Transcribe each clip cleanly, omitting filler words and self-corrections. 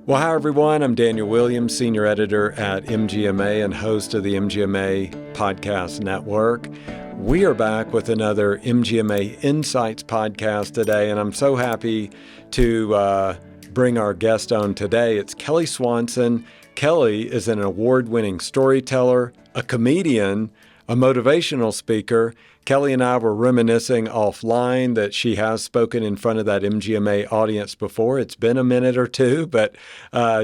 Well, hi, everyone. I'm Daniel Williams, Senior Editor at MGMA and host of the MGMA Podcast Network. We are back with another MGMA Insights Podcast today, and I'm so happy to bring our guest on today. It's Kelly Swanson. Kelly is an award-winning storyteller, a comedian, a motivational speaker. Kelly and I were reminiscing offline that she has spoken in front of that MGMA audience before. It's been a minute or two, but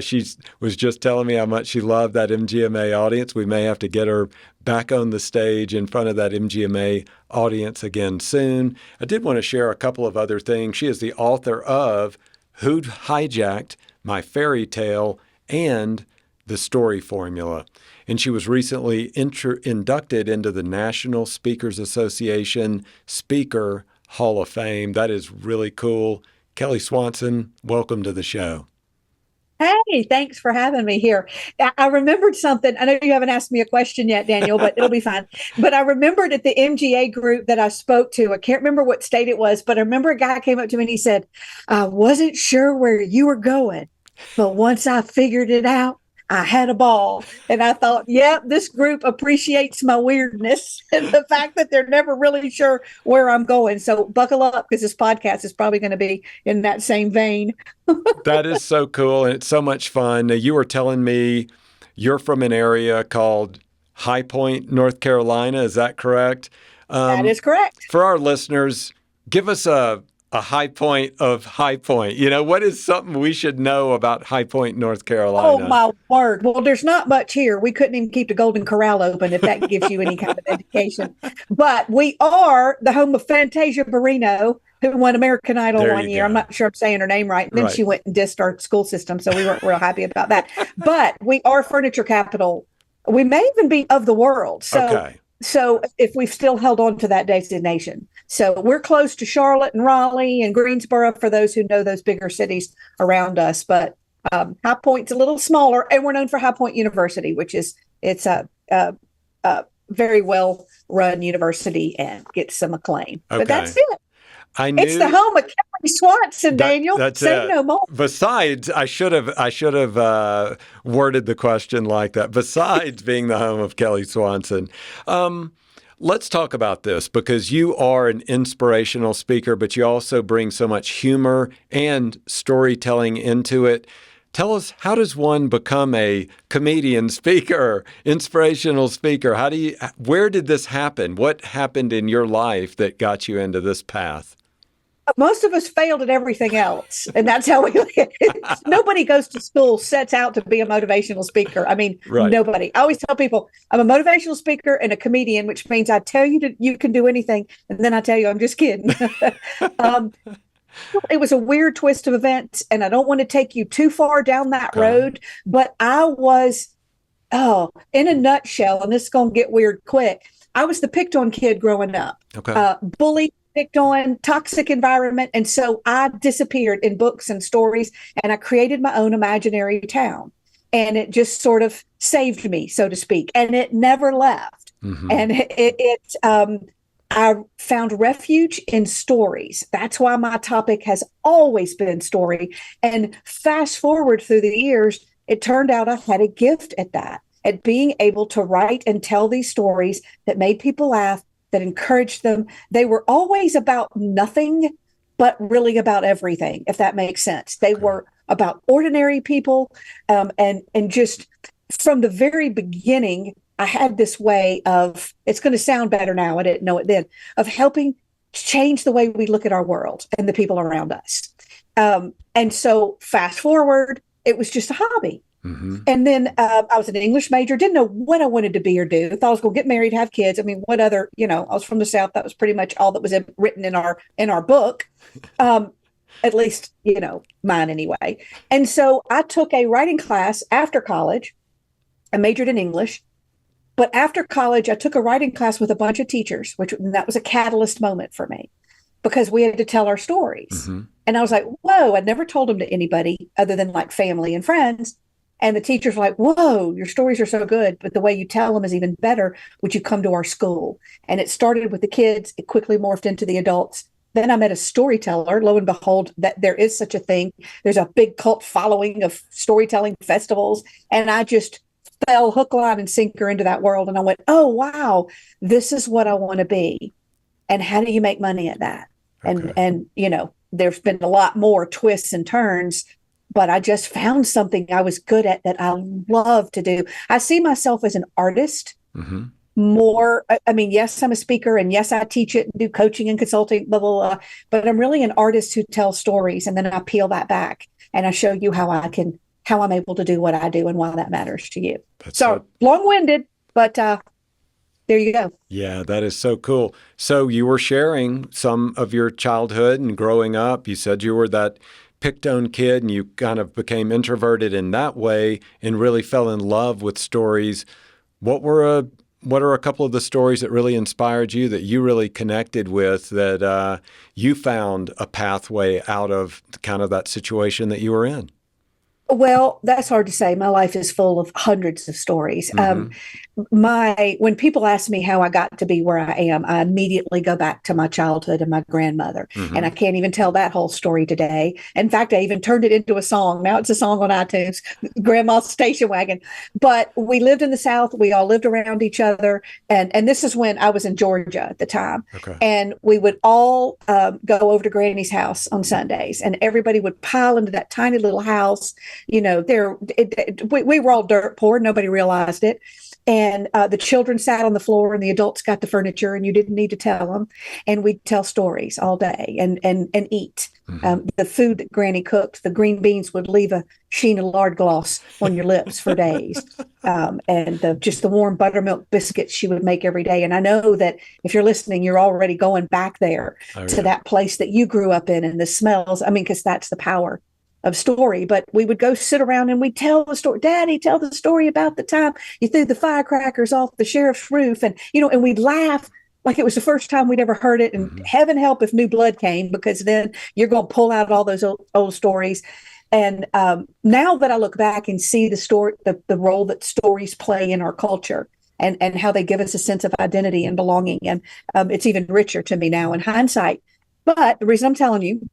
she was just telling me how much she loved that MGMA audience. We may have to get her back on the stage in front of that MGMA audience again soon. I did want to share a couple of other things. She is the author of Who Hijacked My Fairy Tale and The Story Formula. And she was recently inducted into the National Speakers Association Speaker Hall of Fame. That is really cool. Kelly Swanson, welcome to the show. Hey, thanks for having me here. I remembered something. I know you haven't asked me a question yet, Daniel, but it'll be fine. But I remembered at the MGA group that I spoke to, I can't remember what state it was, but I remember a guy came up to me and he said, I wasn't sure where you were going, but once I figured it out, I had a ball. And I thought, this group appreciates my weirdness and the fact that they're never really sure where I'm going. So buckle up, because this podcast is probably going to be in that same vein. That is so cool. And it's so much fun. Now, you were telling me you're from an area called High Point, North Carolina. Is that correct? That is correct. For our listeners, give us a high point of High Point. You know, what is something we should know about High Point, North Carolina? Oh, my word. Well, there's not much here. We couldn't even keep the Golden Corral open, if that gives you any kind of indication. But we are the home of Fantasia Barrino, who won American Idol one year. I'm not sure I'm saying her name right. And then she went and dissed our school system, so we weren't real happy about that. But we are furniture capital. We may even be of the world. So if we've still held on to that designation. So we're close to Charlotte and Raleigh and Greensboro, for those who know those bigger cities around us. But High Point's a little smaller, and we're known for High Point University, which is a very well run university and gets some acclaim. Okay. But that's it. It's the home of Kelly Swanson, Daniel. Say no more. Besides, I should have worded the question like that. Besides being the home of Kelly Swanson, let's talk about this, because you are an inspirational speaker, but you also bring so much humor and storytelling into it. Tell us, how does one become a comedian, speaker, inspirational speaker? Where did this happen? What happened in your life that got you into this path? Most of us failed at everything else, and that's how we. Nobody goes to school, sets out to be a motivational speaker. I mean, Nobody. I always tell people I'm a motivational speaker and a comedian, which means I tell you you can do anything, and then I tell you I'm just kidding. It was a weird twist of events, and I don't want to take you too far down that road, but I was, in a nutshell, and this is going to get weird quick, I was the picked on kid growing up. Bullied, picked on, toxic environment. And so I disappeared in books and stories, and I created my own imaginary town. And it just sort of saved me, so to speak. And it never left. Mm-hmm. And I found refuge in stories. That's why my topic has always been story. And fast forward through the years, it turned out I had a gift at that, at being able to write and tell these stories that made people laugh, that encouraged them. They were always about nothing, but really about everything, if that makes sense. They were about ordinary people. And just from the very beginning, I had this way of, it's going to sound better now, I didn't know it then, of helping change the way we look at our world and the people around us. And so fast forward, it was just a hobby. Mm-hmm. And then I was an English major, didn't know what I wanted to be or do. Thought I was going to get married, have kids. I mean, what other, I was from the South. That was pretty much all that was written in our book. At least, mine anyway. And so I took a writing class after college. I majored in English. But after college, I took a writing class with a bunch of teachers, that was a catalyst moment for me, because we had to tell our stories. Mm-hmm. And I was like, whoa, I'd never told them to anybody other than like family and friends. And the teachers were like, whoa, your stories are so good, but the way you tell them is even better. Would you come to our school? And it started with the kids. It quickly morphed into the adults. Then I met a storyteller. Lo and behold, that there is such a thing. There's a big cult following of storytelling festivals. And I just fell hook, line, and sinker into that world. And I went, oh, wow, this is what I want to be. And how do you make money at that? Okay. And there's been a lot more twists and turns, but I just found something I was good at that I love to do. I see myself as an artist. Mm-hmm. More, I mean, yes, I'm a speaker, and yes, I teach it and do coaching and consulting, blah, blah, blah, but I'm really an artist who tells stories, and then I peel that back and I show you how I'm able to do what I do and why that matters to you. So long-winded, but there you go. Yeah, that is so cool. So you were sharing some of your childhood and growing up. You said you were that picked on kid and you kind of became introverted in that way and really fell in love with stories. What are a couple of the stories that really inspired you, that you really connected with, that you found a pathway out of kind of that situation that you were in? Well, that's hard to say. My life is full of hundreds of stories. Mm-hmm. When people ask me how I got to be where I am, I immediately go back to my childhood and my grandmother. Mm-hmm. And I can't even tell that whole story today. In fact, I even turned it into a song. Now it's a song on iTunes, Grandma's Station Wagon. But we lived in the South. We all lived around each other. And this is when I was in Georgia at the time. Okay. And we would all go over to Granny's house on Sundays, and everybody would pile into that tiny little house. We were all dirt poor. Nobody realized it. And the children sat on the floor and the adults got the furniture, and you didn't need to tell them. And we'd tell stories all day and eat. Mm-hmm. The food that Granny cooked, the green beans would leave a sheen of lard gloss on your lips for days. And just the warm buttermilk biscuits she would make every day. And I know that if you're listening, you're already going back there to that place that you grew up in, and the smells. I mean, because that's the power of story. But we would go sit around and we'd tell the story. Daddy, tell the story about the time you threw the firecrackers off the sheriff's roof. And, and we'd laugh like it was the first time we'd ever heard it. And mm-hmm. heaven help if new blood came, because then you're going to pull out all those old stories. And now that I look back and see the story, the role that stories play in our culture, and how they give us a sense of identity and belonging. And it's even richer to me now in hindsight. But the reason I'm telling you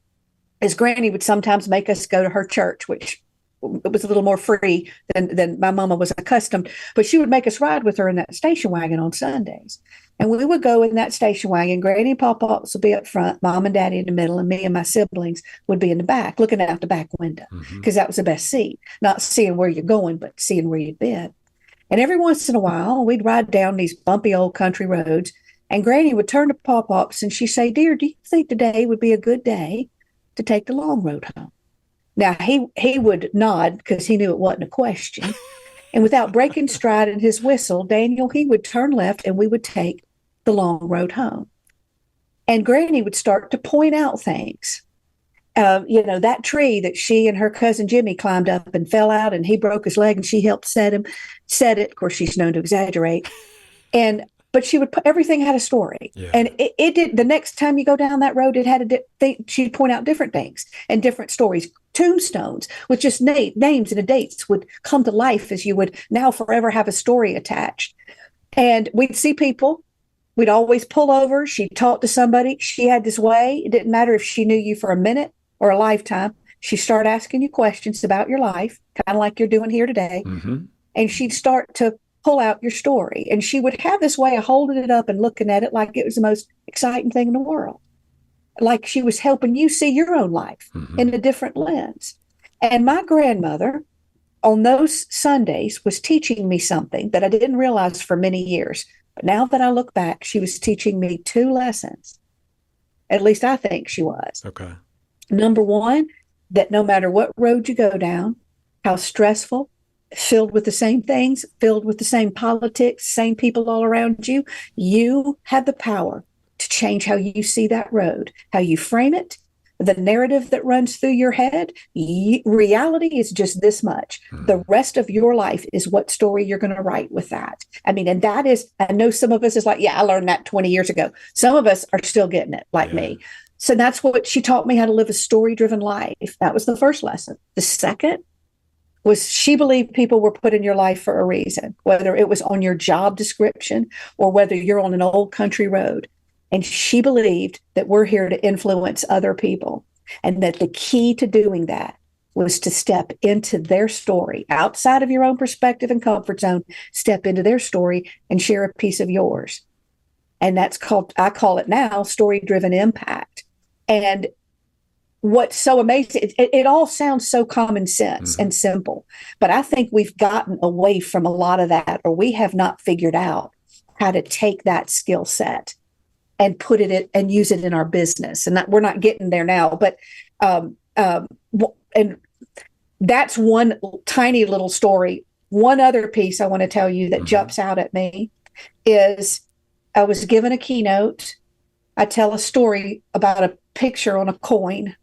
is Granny would sometimes make us go to her church, which it was a little more free than my mama was accustomed. But she would make us ride with her in that station wagon on Sundays. And we would go in that station wagon. Granny and Papa would be up front, Mom and Daddy in the middle, and me and my siblings would be in the back, looking out the back window, because that was the best seat. Not seeing where you're going, but seeing where you've been. And every once in a while, we'd ride down these bumpy old country roads, and Granny would turn to Papa and she'd say, "Dear, do you think today would be a good day to take the long road home?" Now, he would nod because he knew it wasn't a question. And without breaking stride in his whistle, Daniel, he would turn left and we would take the long road home. And Granny would start to point out things. That tree that she and her cousin Jimmy climbed up and fell out, and he broke his leg and she helped set it. Of course, she's known to exaggerate. But she would everything had a story. Yeah. And it did. The next time you go down that road, it had she'd point out different things and different stories. Tombstones with just names and dates would come to life as you would now forever have a story attached. And we'd see people. We'd always pull over. She'd talk to somebody. She had this way. It didn't matter if she knew you for a minute or a lifetime. She'd start asking you questions about your life, kind of like you're doing here today. Mm-hmm. And she'd start to pull out your story. And she would have this way of holding it up and looking at it like it was the most exciting thing in the world. Like she was helping you see your own life in a different lens. And my grandmother on those Sundays was teaching me something that I didn't realize for many years. But now that I look back, she was teaching me 2 lessons. At least I think she was. Okay. Number one, that no matter what road you go down, how stressful, filled with the same things, filled with the same politics, same people all around you, you have the power to change how you see that road, how you frame it, the narrative that runs through your head. Reality is just this much. The rest of your life is what story you're going to write with that. I mean, and that is, I know some of us is like, yeah, I learned that 20 years ago. Some of us are still getting it like me. So that's what she taught me, how to live a story-driven life. That was the first lesson. The second was she believed people were put in your life for a reason, whether it was on your job description or whether you're on an old country road. And she believed that we're here to influence other people, and that the key to doing that was to step into their story outside of your own perspective and comfort zone, step into their story and share a piece of yours. And that's called, I call it now, story-driven impact. And what's so amazing, it all sounds so common sense and simple, but I think we've gotten away from a lot of that, or we have not figured out how to take that skill set and put it in, and use it in our business. And that, we're not getting there now, but and that's one tiny little story. One other piece I want to tell you that jumps out at me is I was given a keynote. I tell a story about a picture on a coin,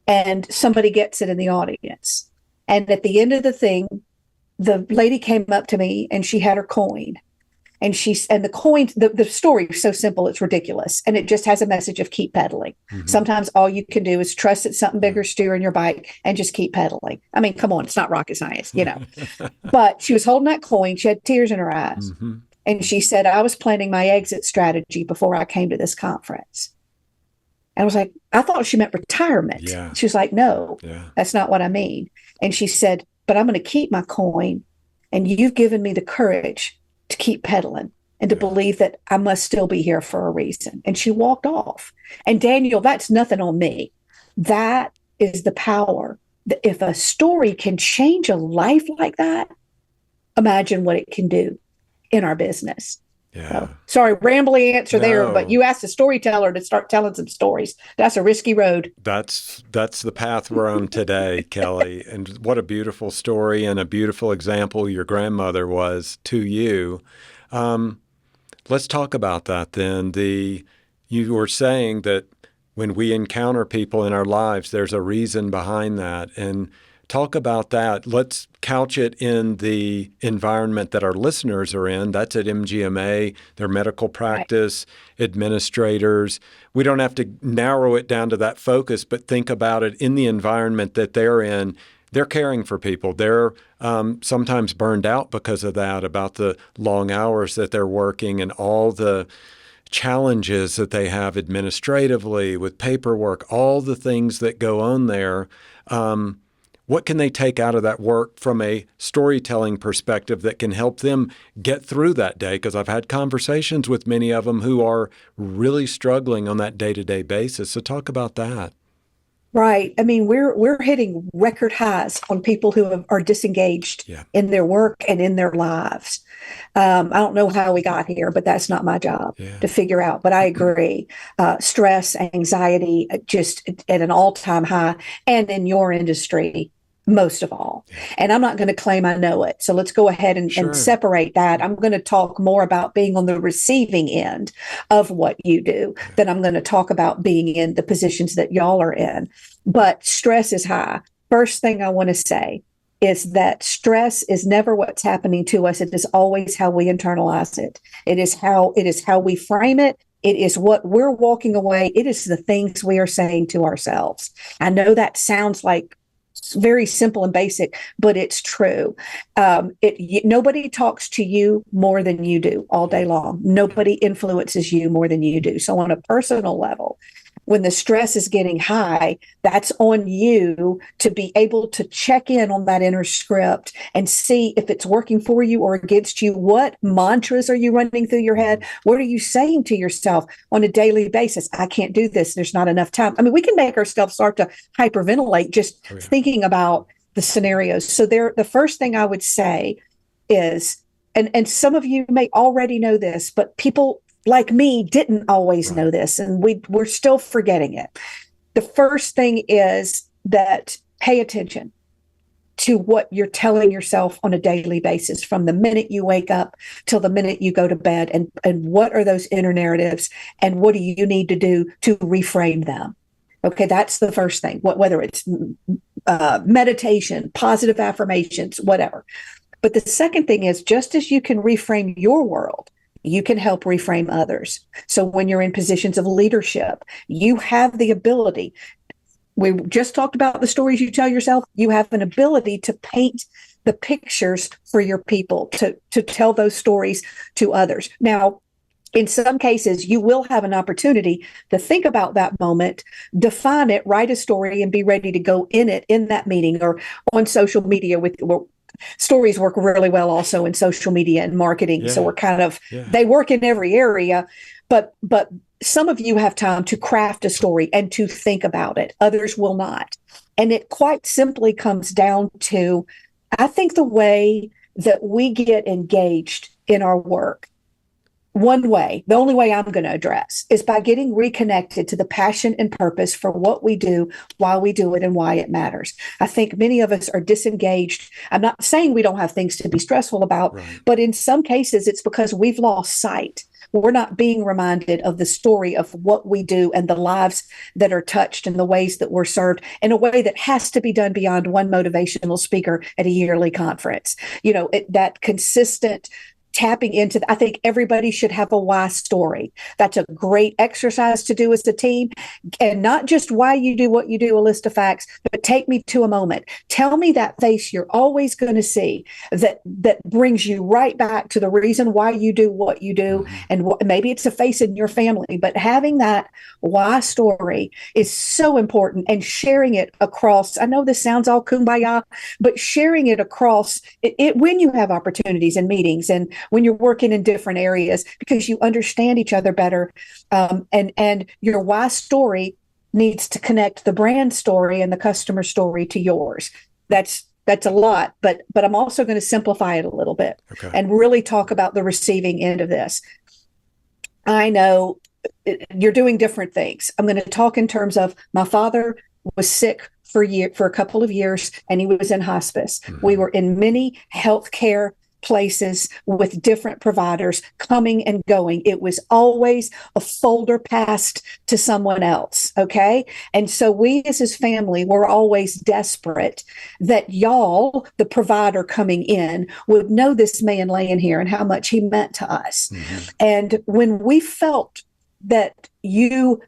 and somebody gets it in the audience. And at the end of the thing, the lady came up to me and she had her coin. And the coin, the story is so simple, it's ridiculous. And it just has a message of keep pedaling. Sometimes all you can do is trust that something bigger is steering your bike and just keep pedaling. I mean, come on, it's not rocket science, But she was holding that coin. She had tears in her eyes. And she said, I was planning my exit strategy before I came to this conference. And I was like, I thought she meant retirement. Yeah. She was like, no, that's not what I mean. And she said, but I'm going to keep my coin. And you've given me the courage to keep pedaling and to believe that I must still be here for a reason. And she walked off. And Daniel, that's nothing on me. That is the power. If a story can change a life like that, imagine what it can do in our business. Yeah. So, sorry, rambly answer there, but you asked a storyteller to start telling some stories. That's a risky road. That's the path we're on today, Kelly. And what a beautiful story and a beautiful example your grandmother was to you. Let's talk about that then. You were saying that when we encounter people in our lives, there's a reason behind that. And talk about that. Let's couch it in the environment that our listeners are in. That's at MGMA, their medical practice, administrators. We don't have to narrow it down to that focus, but think about it in the environment that they're in. They're caring for people. They're sometimes burned out because of that, about the long hours that they're working and all the challenges that they have administratively with paperwork, all the things that go on there. What can they take out of that work from a storytelling perspective that can help them get through that day? Because I've had conversations with many of them who are really struggling on that day-to-day basis. So talk about that. Right. I mean, we're hitting record highs on people who are disengaged in their work and in their lives. I don't know how we got here, but that's not my job to figure out. But I agree. Stress, anxiety, just at an all-time high, and in your industry, most of all. And I'm not going to claim I know it. So let's go ahead and separate that. I'm going to talk more about being on the receiving end of what you do than I'm going to talk about being in the positions that y'all are in. But stress is high. First thing I want to say is that stress is never what's happening to us. It is always how we internalize it. It is how we frame it. It is what we're walking away. It is the things we are saying to ourselves. I know that sounds like very simple and basic, but it's true. Nobody talks to you more than you do all day long. Nobody influences you more than you do. So on a personal level, when the stress is getting high, that's on you to be able to check in on that inner script and see if it's working for you or against you. What mantras are you running through your head? What are you saying to yourself on a daily basis? I can't do this. There's not enough time. I mean, we can make ourselves start to hyperventilate just thinking about the scenarios. So the first thing I would say is, and some of you may already know this, but people like me didn't always know this, and we're still forgetting it. The first thing is that pay attention to what you're telling yourself on a daily basis, from the minute you wake up till the minute you go to bed, and what are those inner narratives, and what do you need to do to reframe them? Okay, that's the first thing, whether it's meditation, positive affirmations, whatever. But the second thing is, just as you can reframe your world, you can help reframe others. So when you're in positions of leadership, you have the ability. We just talked about the stories you tell yourself. You have an ability to paint the pictures for your people, to tell those stories to others. Now, In some cases, you will have an opportunity to think about that moment, define it, write a story, and be ready to go in it in that meeting or on social media with. Well, stories work really well also in social media and marketing. Yeah. So we're kind of Yeah. they work in every area, but some of you have time to craft a story and to think about it. Others will not. And it quite simply comes down to, I think, the way that we get engaged in our work. One way, the only way I'm going to address, is by getting reconnected to the passion and purpose for what we do, why we do it, and why it matters. I think many of us are disengaged. I'm not saying we don't have things to be stressful about, Right. but in some cases, it's because we've lost sight. We're not being reminded of the story of what we do and the lives that are touched and the ways that we're served in a way that has to be done beyond one motivational speaker at a yearly conference. That consistent tapping into, I think everybody should have a why story. That's a great exercise to do as a team. And not just why you do what you do, a list of facts, but take me to a moment. Tell me that face you're always going to see that brings you right back to the reason why you do what you do. And maybe it's a face in your family, but having that why story is so important, and sharing it across, I know this sounds all kumbaya, but sharing it across it when you have opportunities and meetings and when you're working in different areas, because you understand each other better. And your why story needs to connect the brand story and the customer story to yours. That's a lot, but I'm also going to simplify it a little bit and really talk about the receiving end of this. I know you're doing different things. I'm going to talk in terms of, my father was sick for a couple of years, and he was in hospice. We were in many healthcare places with different providers coming and going. It was always a folder passed to someone else. Okay. And so we as his family were always desperate that y'all, the provider coming in, would know this man laying here and how much he meant to us. And when we felt that you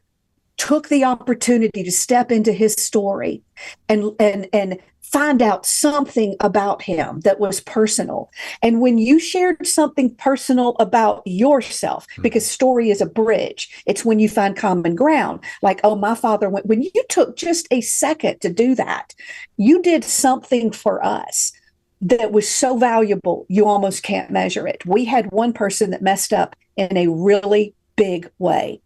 took the opportunity to step into his story and find out something about him that was personal. And when you shared something personal about yourself, because story is a bridge, it's when you find common ground. Like, oh, my father went, when you took just a second to do that, you did something for us that was so valuable, you almost can't measure it. We had one person that messed up in a really big way.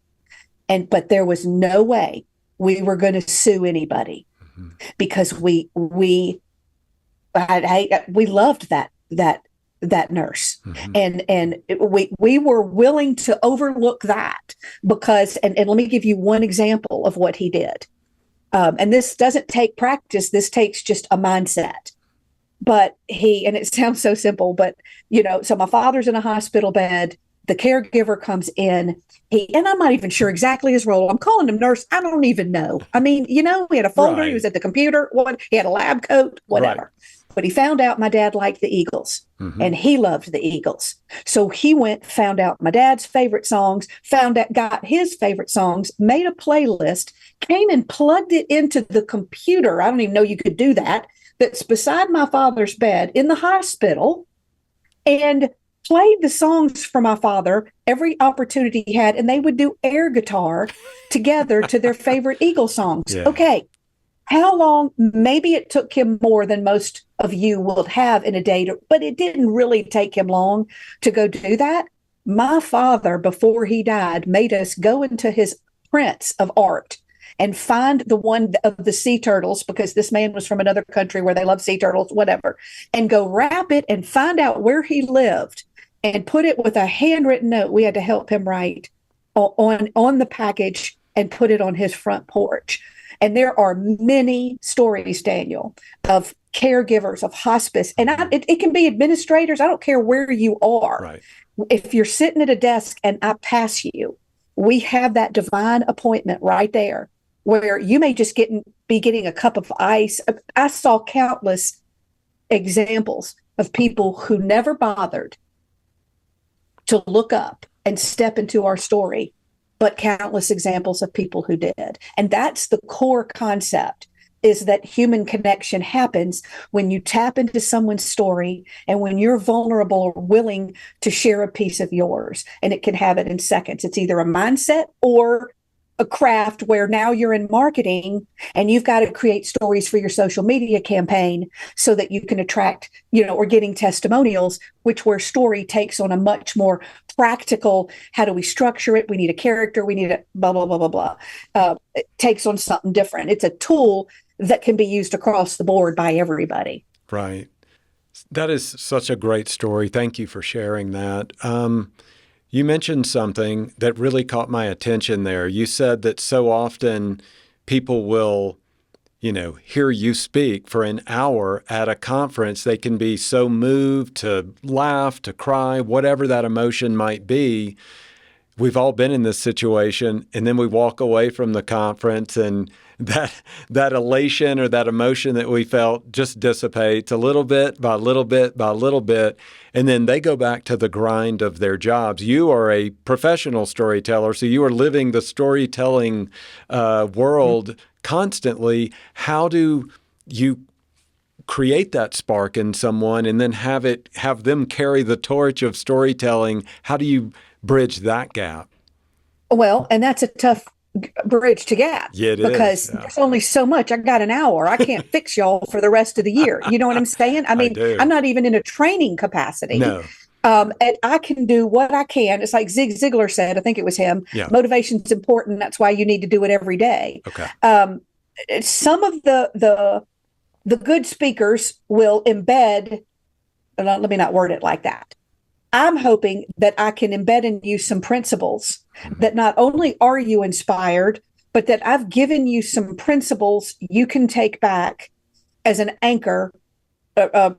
But there was no way we were going to sue anybody, because we loved that nurse, and we were willing to overlook that because, and let me give you one example of what he did. And this doesn't take practice. This takes just a mindset. But and it sounds so simple, but so my father's in a hospital bed. The caregiver comes in, and I'm not even sure exactly his role. I'm calling him nurse. I don't even know. I mean, he had a folder. Right. He was at the computer. He had a lab coat, whatever. Right. But he found out my dad liked the Eagles, and he loved the Eagles. So he went, found out my dad's favorite songs, got his favorite songs, made a playlist, came and plugged it into the computer. I don't even know you could do that. That's beside my father's bed in the hospital, and played the songs for my father every opportunity he had, and they would do air guitar together to their favorite Eagle songs. Yeah. Okay. How long? Maybe it took him more than most of you will have in a day, but it didn't really take him long to go do that. My father, before he died, made us go into his prints of art and find the one of the sea turtles, because this man was from another country where they love sea turtles, whatever, and go wrap it and find out where he lived and put it with a handwritten note we had to help him write on the package and put it on his front porch. And there are many stories, Daniel, of caregivers, of hospice. And it can be administrators. I don't care where you are. Right. If you're sitting at a desk and I pass you, we have that divine appointment right there where you may just be getting a cup of ice. I saw countless examples of people who never bothered to look up and step into our story, but countless examples of people who did. And that's the core concept. is that human connection happens when you tap into someone's story and when you're vulnerable or willing to share a piece of yours. And it can have it in seconds. It's either a mindset or a craft where now you're in marketing and you've got to create stories for your social media campaign so that you can attract, or getting testimonials, which where story takes on a much more practical, how do we structure it? We need a character. We need a blah, blah, blah, blah, blah. It takes on something different. It's a tool that can be used across the board by everybody. Right. That is such a great story. Thank you for sharing that. You mentioned something that really caught my attention there. You said that so often people will, hear you speak for an hour at a conference. They can be so moved to laugh, to cry, whatever that emotion might be. We've all been in this situation, and then we walk away from the conference and that elation or that emotion that we felt just dissipates a little bit by little bit by little bit. And then they go back to the grind of their jobs. You are a professional storyteller, so you are living the storytelling world constantly. How do you create that spark in someone and then have them carry the torch of storytelling? How do you bridge that gap? Well, and that's a tough bridge to gap. Yeah, because there's only so much. I got an hour. I can't fix y'all for the rest of the year. You know what I'm saying? I mean, I'm not even in a training capacity. No. And I can do what I can. It's like Zig Ziglar said, I think it was him, motivation's important. That's why you need to do it every day. Okay. Some of the good speakers will embed, let me not word it like that. I'm hoping that I can embed in you some principles that not only are you inspired, but that I've given you some principles you can take back as an anchor, to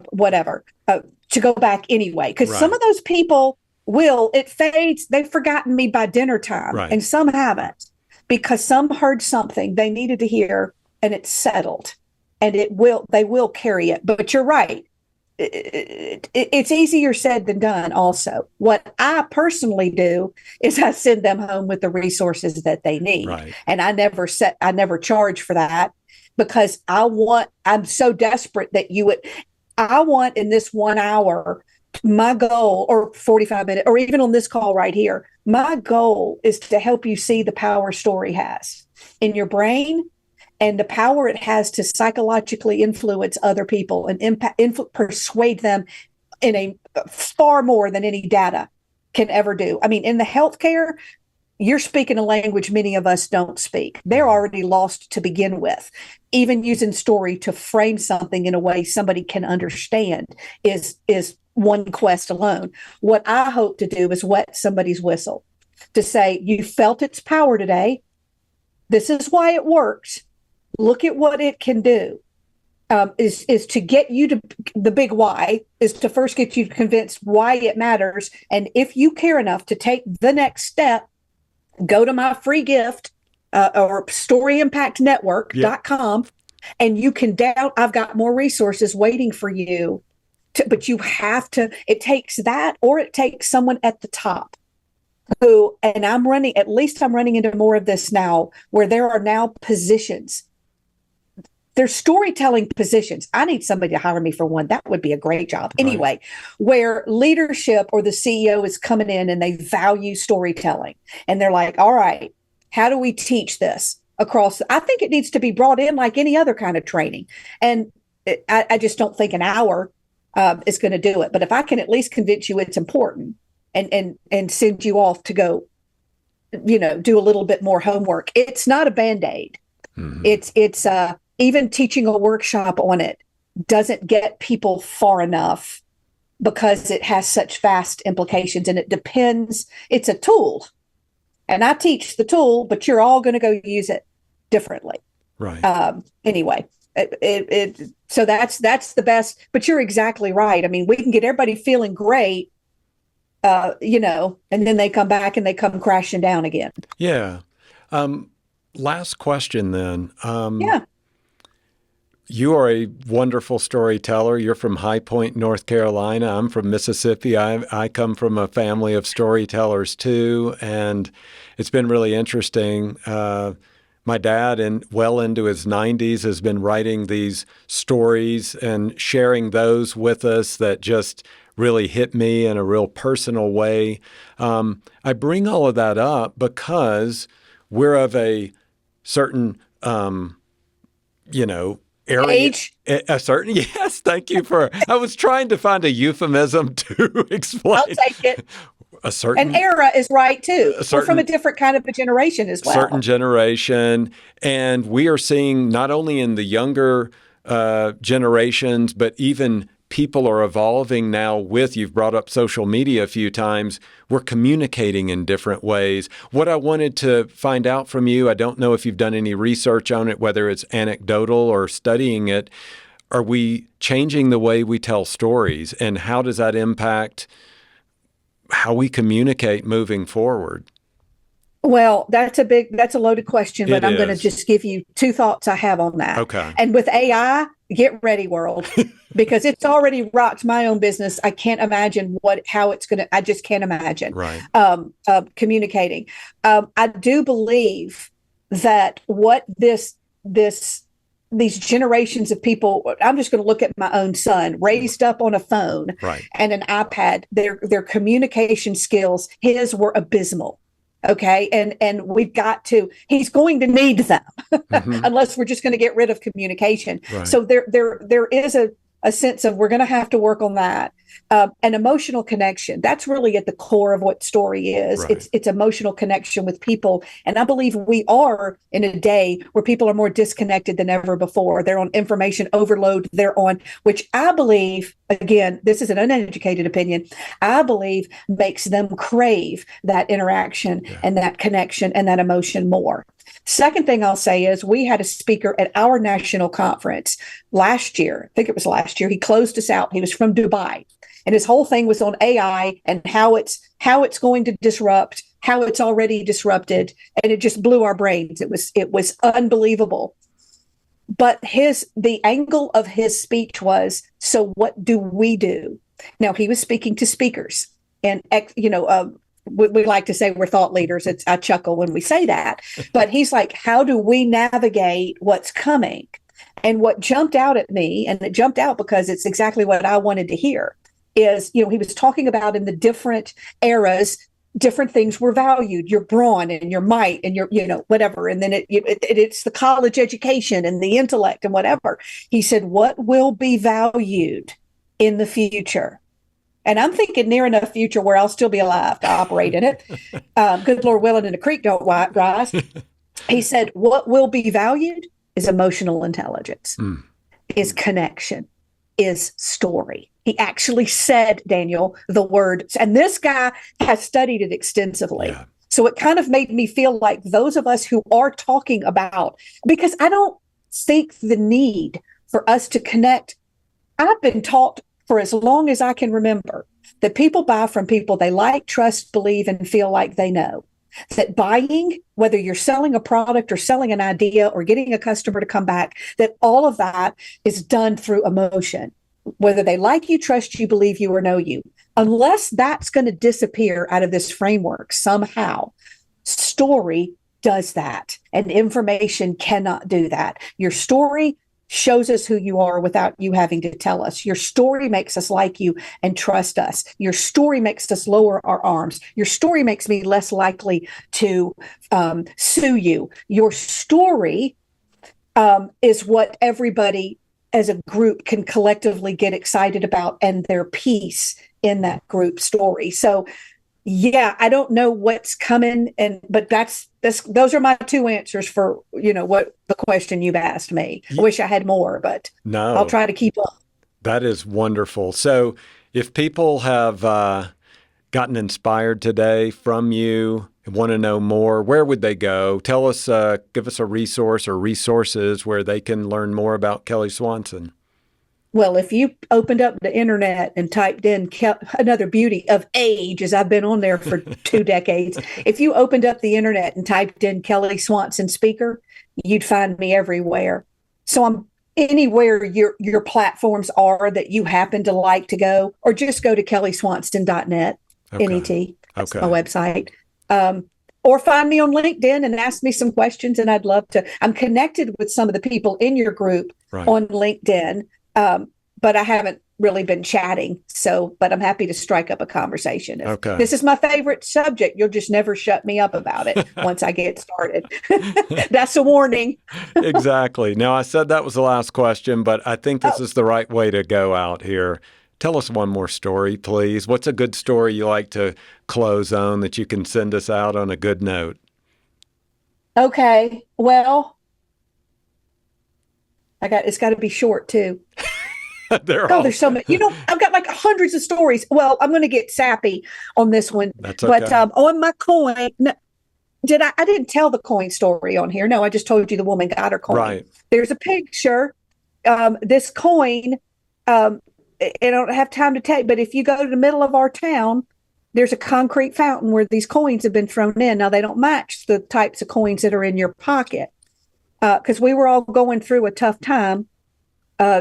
go back anyway. Because some of those people it fades. They've forgotten me by dinner time, and some haven't, because some heard something they needed to hear and it's settled, and they will carry it. But you're right. It's easier said than done also. What I personally do is I send them home with the resources that they need. And I never charge for that, because I'm so desperate that I want in this 1 hour, my goal, or 45 minutes, or even on this call right here, my goal is to help you see the power story has in your brain, and the power it has to psychologically influence other people and persuade them in a far more than any data can ever do. I mean, in the healthcare, you're speaking a language many of us don't speak. They're already lost to begin with. Even using story to frame something in a way somebody can understand is one quest alone. What I hope to do is wet somebody's whistle to say, you felt its power today. This is why it works. Look at what it can do. Is to get you to the big why, is to first get you convinced why it matters. And if you care enough to take the next step, go to my free gift or storyimpactnetwork.com, and you can I've got more resources waiting for you. But you have to, it takes that, or it takes someone at the top and I'm running into more of this now, where there are now positions. There's storytelling positions. I need somebody to hire me for one. That would be a great job. Anyway, where leadership or the CEO is coming in and they value storytelling. And they're like, all right, how do we teach this across? I think it needs to be brought in like any other kind of training. And I just don't think an hour is going to do it. But if I can at least convince you it's important and send you off to go, do a little bit more homework. It's not a Band-Aid. Mm-hmm. It's even teaching a workshop on it doesn't get people far enough, because it has such vast implications, and it depends. It's a tool, and I teach the tool, but you're all going to go use it differently. Right. Anyway, so that's the best, but you're exactly right. I mean, we can get everybody feeling great, and then they come back and they come crashing down again. Yeah. Last question then. You are a wonderful storyteller. You're from High Point, North Carolina. I'm from Mississippi. I come from a family of storytellers too, and it's been really interesting. my dad, well into his 90s, has been writing these stories and sharing those with us that just really hit me in a real personal way. I bring all of that up because we're of a certain, area. Age? A certain, yes, thank you I was trying to find a euphemism to explain. I'll take it. A certain An era is right too. a certain, We're from a different kind of a generation as well. Certain generation. And we are seeing not only in the younger generations, but even people are evolving now you've brought up social media a few times. We're communicating in different ways. What I wanted to find out from you, I don't know if you've done any research on it, whether it's anecdotal or studying it. Are we changing the way we tell stories, and how does that impact how we communicate moving forward? Well, that's a loaded question, but I'm going to just give you two thoughts I have on that. Okay. And with AI, get ready, world, because it's already rocked my own business. I can't imagine I just can't imagine. Right. Communicating. I do believe that what these generations of people, I'm just going to look at my own son, raised up on a phone and an iPad, their communication skills, his were abysmal. Okay. And he's going to need them unless we're just going to get rid of communication. Right. So there is a sense of, we're going to have to work on that. An emotional connection. That's really at the core of what story is. Right. It's emotional connection with people. And I believe we are in a day where people are more disconnected than ever before. They're on information overload. Which I believe, again, this is an uneducated opinion, I believe makes them crave that interaction and that connection and that emotion more. Second thing I'll say is, we had a speaker at our national conference last year. I think it was last year. He closed us out. He was from Dubai. And his whole thing was on AI and how it's going to disrupt, how it's already disrupted. And it just blew our brains. It was unbelievable. But the angle of his speech was, so what do we do? Now, he was speaking to speakers, and we like to say we're thought leaders. I chuckle when we say that, but he's like, how do we navigate what's coming? And what jumped out at me, and it jumped out because it's exactly what I wanted to hear, is, he was talking about in the different eras, different things were valued, your brawn and your might and your, whatever. And then it's the college education and the intellect and whatever. He said, what will be valued in the future? And I'm thinking near enough future where I'll still be alive to operate in it. Good Lord willing, and the creek don't rise. He said, what will be valued is emotional intelligence, is connection, is story. He actually said, Daniel, the word, and this guy has studied it extensively. Yeah. So it kind of made me feel like those of us who are talking about, because I don't think the need for us to connect. I've been taught for as long as I can remember that people buy from people they like, trust, believe, and feel like they know. That buying, whether you're selling a product or selling an idea or getting a customer to come back, that all of that is done through emotion. Whether they like you, trust you, believe you, or know you. Unless that's going to disappear out of this framework somehow, story does that. And information cannot do that. Your story shows us who you are without you having to tell us. Your story makes us like you and trust us. Your story makes us lower our arms. Your story makes me less likely to sue you. Your story is what everybody as a group can collectively get excited about, and their piece in that group story. So yeah, I don't know what's coming, but those are my two answers for, what the question you've asked me. I wish I had more, but no, I'll try to keep up. That is wonderful. So if people have gotten inspired today from you and want to know more, where would they go? Tell us, give us a resource or resources where they can learn more about Kelly Swanson. Well, if you opened up the internet and typed in another beauty of age, as I've been on there for 2 decades, if you opened up the internet and typed in Kelly Swanson speaker, you'd find me everywhere. So I'm anywhere your platforms are that you happen to like to go, or just go to kellyswanson.net, okay. NET. That's my website. or find me on LinkedIn and ask me some questions. And I'd love to. I'm connected with some of the people in your group on LinkedIn, but I haven't really been chatting. But I'm happy to strike up a conversation. Okay. This is my favorite subject. You'll just never shut me up about it once I get started. That's a warning. Exactly. Now, I said that was the last question, but I think this is the right way to go out here. Tell us one more story, please. What's a good story you like to close on that you can send us out on a good note? Okay. Well, it's got to be short too. There's so many. I've got like hundreds of stories. Well, I'm going to get sappy on this one. That's okay. But on my coin, I didn't tell the coin story on here. No, I just told you the woman got her coin. Right. There's a picture. This coin, I don't have time to take, but if you go to the middle of our town, there's a concrete fountain where these coins have been thrown in. Now, they don't match the types of coins that are in your pocket because we were all going through a tough time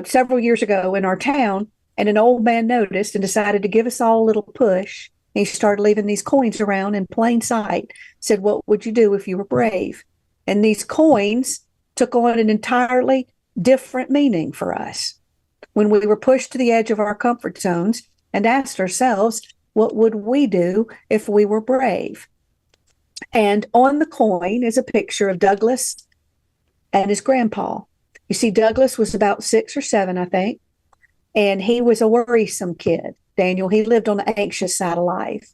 several years ago in our town, and an old man noticed and decided to give us all a little push. He started leaving these coins around in plain sight, said, what would you do if you were brave? And these coins took on an entirely different meaning for us when we were pushed to the edge of our comfort zones and asked ourselves, what would we do if we were brave? And on the coin is a picture of Douglas and his grandpa. You see, Douglas was about 6 or 7, I think, and he was a worrisome kid. Daniel, he lived on the anxious side of life.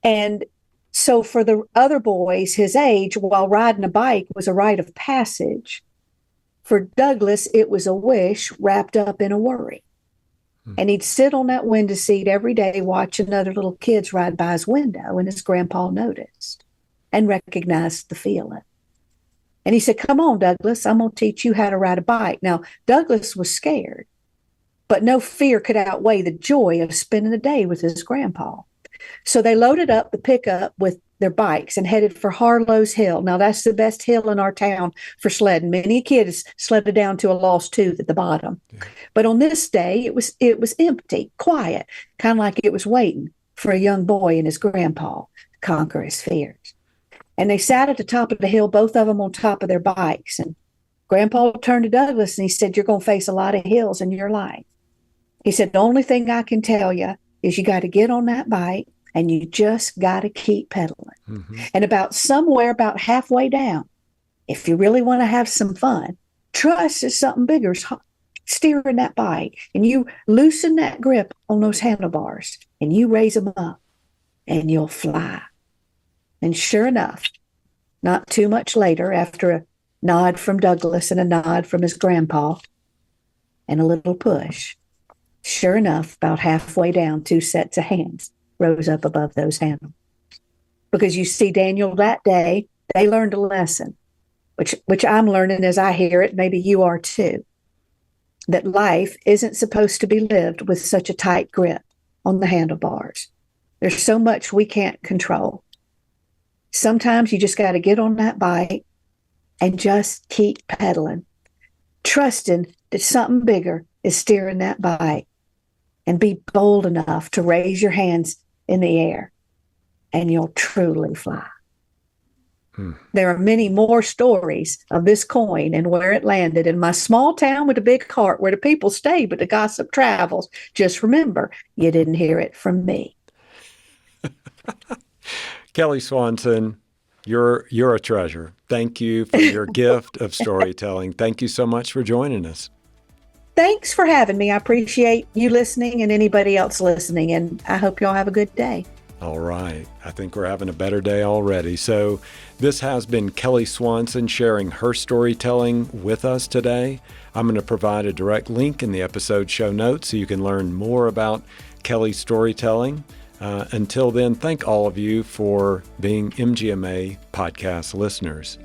And so for the other boys his age, while riding a bike was a rite of passage, for Douglas, it was a wish wrapped up in a worry. And he'd sit on that window seat every day watching other little kids ride by his window, and his grandpa noticed and recognized the feeling. And he said, come on, Douglas, I'm going to teach you how to ride a bike. Now, Douglas was scared, but no fear could outweigh the joy of spending the day with his grandpa. So they loaded up the pickup with their bikes and headed for Harlow's Hill. Now, that's the best hill in our town for sledding. Many kids sledded down to a lost tooth at the bottom. Yeah. But on this day, it was empty, quiet, kind of like it was waiting for a young boy and his grandpa to conquer his fears. And they sat at the top of the hill, both of them on top of their bikes. And Grandpa turned to Douglas and he said, you're going to face a lot of hills in your life. He said, the only thing I can tell you is you got to get on that bike and you just got to keep pedaling. Mm-hmm. And about halfway down, if you really want to have some fun, trust that something bigger is steering that bike, and you loosen that grip on those handlebars and you raise them up and you'll fly. And sure enough, not too much later, after a nod from Douglas and a nod from his grandpa and a little push, sure enough, about halfway down, 2 sets of hands rose up above those handles. Because you see, Daniel, that day, they learned a lesson, which I'm learning as I hear it, maybe you are too, that life isn't supposed to be lived with such a tight grip on the handlebars. There's so much we can't control. Sometimes you just got to get on that bike and just keep pedaling, trusting that something bigger is steering that bike, and be bold enough to raise your hands in the air and you'll truly fly. There are many more stories of this coin and where it landed in my small town with a big heart where the people stay but the gossip travels. Just remember, you didn't hear it from me. Kelly Swanson, you're a treasure. Thank you for your gift of storytelling. Thank you so much for joining us. Thanks for having me. I appreciate you listening and anybody else listening, and I hope y'all have a good day. All right. I think we're having a better day already. So this has been Kelly Swanson sharing her storytelling with us today. I'm going to provide a direct link in the episode show notes so you can learn more about Kelly's storytelling. Until then, thank all of you for being MGMA podcast listeners.